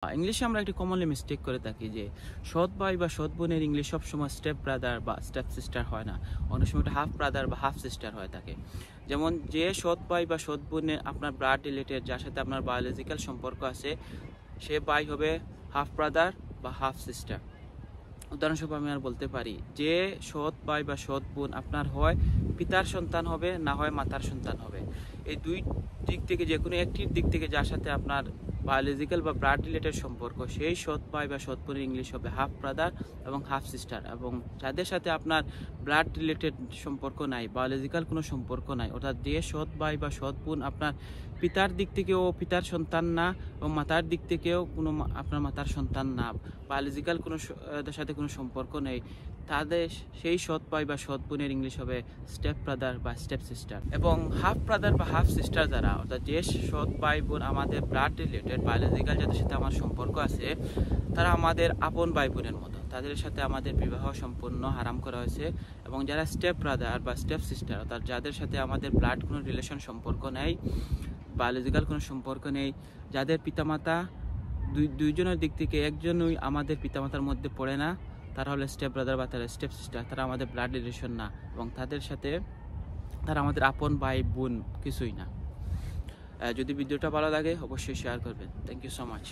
ইংলিশে আমরা একটি কমনলি মিস্টেক করে থাকি যে সৎ ভাই বা সৎ বোনের ইংলিশ সবসময় স্টেপ ব্রাদার বা স্টেপ সিস্টার হয় না। অনেক সময় একটা হাফ ব্রাদার বা হাফ সিস্টার হয়ে থাকে। যেমন যে সৎ ভাই বা সৎ বোনের আপনার ব্লাড রিলেটেড, যার সাথে আপনার বায়োলজিক্যাল সম্পর্ক আছে, সে ভাই হবে হাফ ব্রাদার বা হাফ সিস্টার। উদাহরণস্বরূপ আমি আর বলতে পারি যে সৎ ভাই বা সৎ বোন আপনার হয় পিতার সন্তান হবে, না হয় মাতার সন্তান হবে। এই দুই দিক থেকে যে কোনো একটির দিক থেকে যার সাথে আপনার বায়োলজিক্যাল বা ব্লাড রিলেটেড সম্পর্ক, সেই সৎ ভাই বা সৎ বোনের ইংলিশ হবে হাফ ব্রাদার এবং হাফ সিস্টার। এবং যাদের সাথে আপনার ব্লাড রিলেটেড সম্পর্ক নাই, বায়োলজিক্যাল কোনো সম্পর্ক নাই, অর্থাৎ যে সৎ ভাই বা সৎ বোন আপনার পিতার দিক থেকেও পিতার সন্তান না এবং মাতার দিক থেকেও কোনো আপনার মাতার সন্তান না, বায়োলজিক্যাল কোনো সাথে কোনো সম্পর্ক নেই, তাদের সেই সৎ ভাই বা সৎ বোনের ইংলিশ হবে স্টেপ ব্রাদার বা স্টেপ সিস্টার। এবং হাফ ব্রাদার বা হাফ সিস্টার যারা, অর্থাৎ যে সৎ ভাই বোন আমাদের ব্লাড রিলেটেড বায়োলজিক্যাল যাদের সাথে আমার সম্পর্ক আছে, তারা আমাদের আপন ভাই বোনের মতো, তাদের সাথে আমাদের বিবাহ সম্পূর্ণ হারাম করা হয়েছে। এবং যারা স্টেপ ব্রাদার বা স্টেপ সিস্টার, অর্থাৎ যাদের সাথে আমাদের ব্লাড কোনো রিলেশন সম্পর্ক নেই, বায়োলজিক্যাল কোনো সম্পর্ক নেই, যাদের পিতামাতা দুইজনের দিক থেকে একজনই আমাদের পিতামাতার মধ্যে পড়ে না, তারা হলো স্টেপ ব্রাদার বা তারা স্টেপ সিস্টার, তারা আমাদের ব্লাড রিলেশন না এবং তাদের সাথে তারা আমাদের আপন ভাই বোন কিছুই না। যদি ভিডিওটা ভালো লাগে অবশ্যই শেয়ার করবেন। Thank you so much.